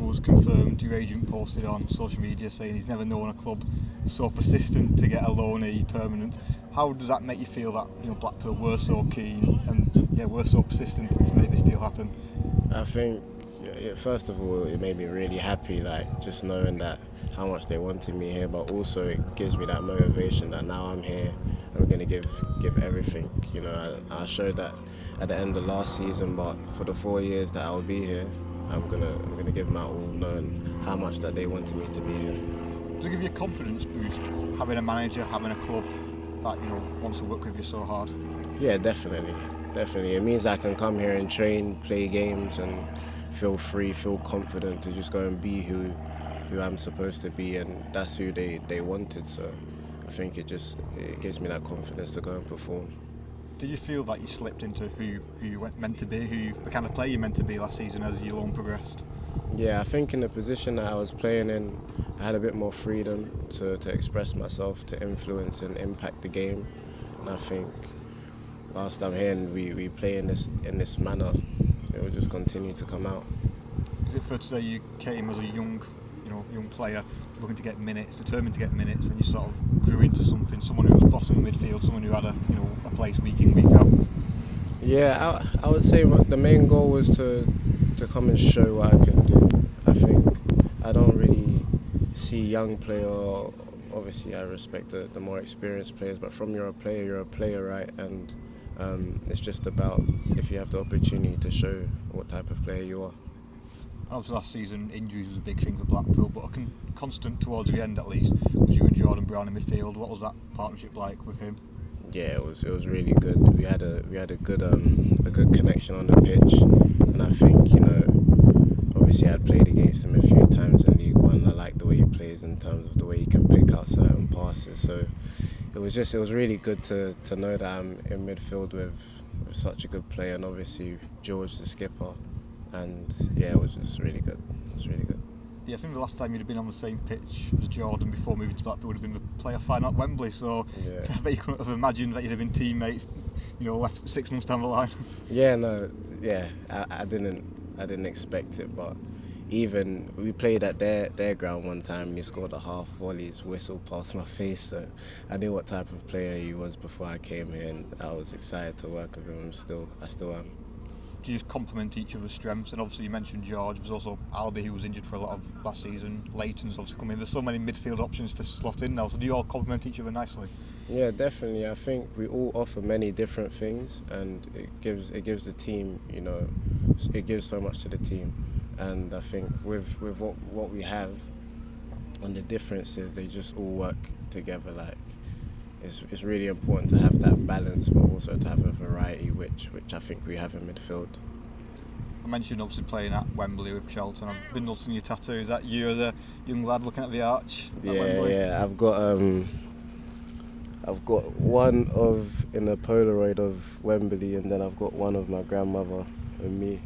was confirmed. Your agent posted on social media saying he's never known a club so persistent to get a loanee permanent. How does that make you feel that Blackpool were so keen and were so persistent to make this deal happen? I think, first of all, it made me really happy, like just knowing that how much they wanted me here, but also it gives me that motivation that now I'm here and we're going to give everything. I showed that at the end of last season, but for the 4 years that I'll be here, I'm gonna give my all, knowing how much that they wanted me to be here. Does it give you a confidence boost having a manager, having a club that wants to work with you so hard? Yeah, definitely. It means I can come here and train, play games, and feel free, feel confident to just go and be who I'm supposed to be, and that's who they wanted. So I think it gives me that confidence to go and perform. Did you feel that you slipped into who you were meant to be, the kind of player you meant to be last season as your loan progressed? Yeah, I think in the position that I was playing in, I had a bit more freedom to express myself, to influence and impact the game. And I think whilst I'm here and we play in this manner, it will just continue to come out. Is it fair to say you came as a young player looking to get minutes, determined to get minutes, and you sort of grew into someone who was bottom of midfield, someone who had a place week in, week out? Yeah, I would say the main goal was to come and show what I can do. I think I don't really see young player. Obviously, I respect the more experienced players, but from you're a player, right? And it's just about if you have the opportunity to show what type of player you are. Obviously last season injuries was a big thing for Blackpool, but a constant towards the end at least was you and Jordan Brown in midfield. What was that partnership like with him? Yeah, it was really good. We had a good connection on the pitch, and I think obviously I'd played against him a few times in League One. I like the way he plays in terms of the way he can pick out certain passes. So it was really good to know that I'm in midfield with such a good player, and obviously George the skipper. And yeah, it was just really good. Yeah, I think the last time you'd have been on the same pitch as Jordan before moving to Blackpool would have been the playoff final at Wembley. So yeah. I bet you couldn't have imagined that you'd have been teammates, less 6 months down the line. Yeah, no, yeah, I didn't expect it, but even we played at their ground one time and he scored a half volley's whistle past my face, so I knew what type of player he was before I came here, and I was excited to work with him. I still am. Do you just complement each other's strengths? And obviously you mentioned George, there's also Albie who was injured for a lot of last season, Leighton's obviously come in, there's so many midfield options to slot in now, so do you all complement each other nicely? Yeah, definitely. I think we all offer many different things, and it gives the team, it gives so much to the team. And I think with what we have and the differences, they just all work together. Like it's really important to have that balance, but also to have a variety, which I think we have in midfield. I mentioned obviously playing at Wembley with Charlton. I've been noticing your tattoo. Is that you, the young lad looking at the arch at Wembley? Yeah. I've got one in a Polaroid of Wembley, and then I've got one of my grandmother and me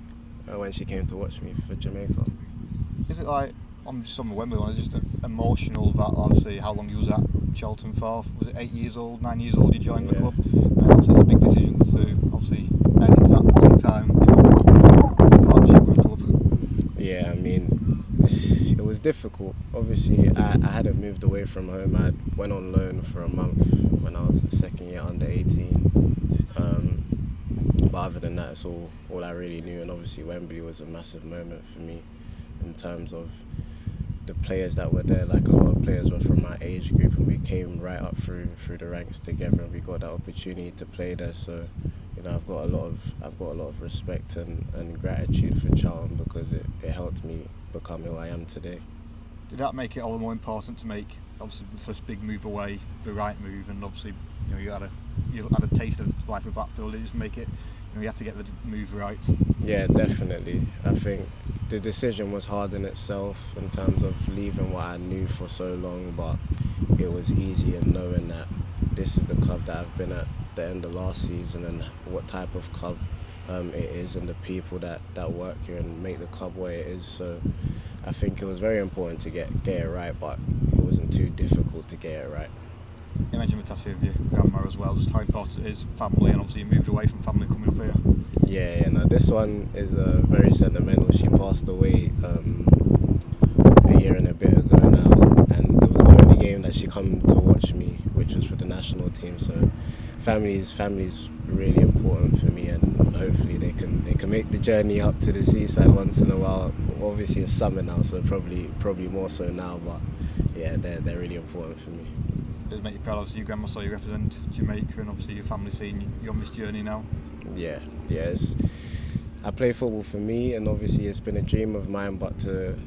when she came to watch me for Jamaica. Is it like, I'm just on the Wembley one, it's just emotional that obviously how long you was at Charlton for? Was it 8 years old, 9 years old you joined the club? And obviously it's a big decision to obviously end that long time partnership with the club. Yeah, I mean, it was difficult. Obviously I hadn't moved away from home. I went on loan for a month when I was the second year under 18. But other than that, it's all I really knew, and obviously Wembley was a massive moment for me in terms of the players that were there. Like a lot of players were from my age group, and we came right up through the ranks together, and we got that opportunity to play there. So I've got a lot of respect and gratitude for Charlton, because it helped me become who I am today. Did that make it all the more important to make obviously the first big move away, the right move, and obviously you had a taste of life with Blackpool? Did it just make it you had to get the move right? Yeah, definitely. I think the decision was hard in itself in terms of leaving what I knew for so long, but it was easy in knowing that this is the club that I've been at the end of last season, and what type of club it is, and the people that work here and make the club what it is. So I think it was very important to get it right, but it wasn't too difficult to get it right. You mentioned the tattoo of your grandma as well, just how important it is family, and obviously you moved away from family coming up here. Yeah, no, this one is very sentimental. She passed away a year and a bit ago now, and it was the only game that she come to watch me, which was for the national team. So family's really important for me, and hopefully they can make the journey up to the seaside once in a while. Obviously it's summer now, so probably more so now, but yeah, they're really important for me. Does it make you proud? Obviously your grandma saw you represent Jamaica, and obviously your family seeing you on this journey now. Yeah. I play football for me, and obviously it's been a dream of mine, but to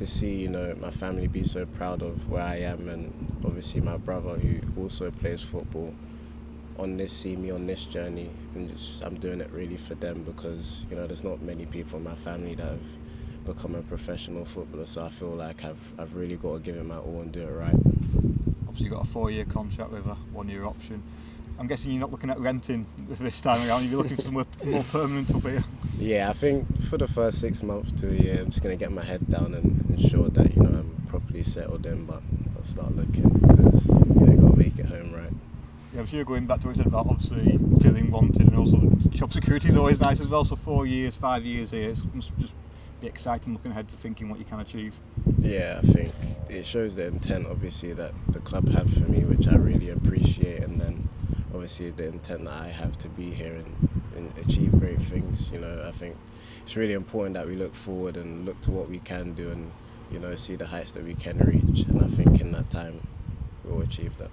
see my family be so proud of where I am, and obviously my brother who also plays football see me on this journey, and I'm doing it really for them, because there's not many people in my family that have become a professional footballer, so I feel like I've really got to give it my all and do it right. Obviously you've got a 4-year contract with a 1-year option. I'm guessing you're not looking at renting this time around, you're looking for somewhere more permanent up here. Yeah, I think for the first 6 months to a year, I'm just going to get my head down and ensure that I'm properly settled in, but I'll start looking, because I've got to make it home right. Yeah, I'm sure going back to what you said about obviously feeling wanted, and also job security is always nice as well, so 4 years, 5 years here, it must just be exciting looking ahead to thinking what you can achieve. Yeah, I think it shows the intent obviously that the club have for me, which I really appreciate, and then obviously the intent that I have to be here and achieve great things. I think it's really important that we look forward and look to what we can do, and see the heights that we can reach, and I think in that time we'll achieve that.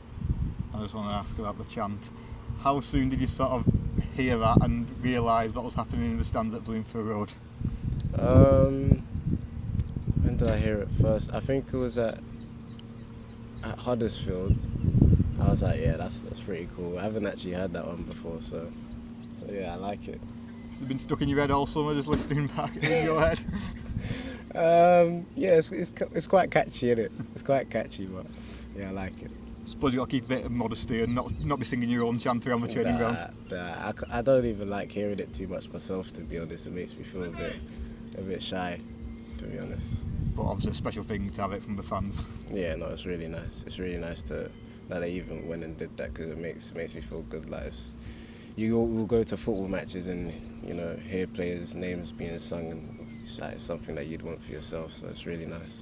I just want to ask about the chant. How soon did you sort of hear that and realise what was happening in the stands at Bloomfield Road? When did I hear it first? I think it was at Huddersfield. I was like, yeah, that's pretty cool. I haven't actually heard that one before, so yeah, I like it. Has it been stuck in your head all summer, just listening back in your head? Yeah, it's quite catchy, isn't it? It's quite catchy, but yeah, I like it. I suppose you've got to keep a bit of modesty and not be singing your own chant around the training ground. I don't even like hearing it too much myself, to be honest. It makes me feel a bit shy, to be honest. But obviously a special thing to have it from the fans. Yeah, no, it's really nice. It's really nice that they even went and did that, because it makes me feel good. Like you will go to football matches and hear players' names being sung, and it's like something that you'd want for yourself. So it's really nice.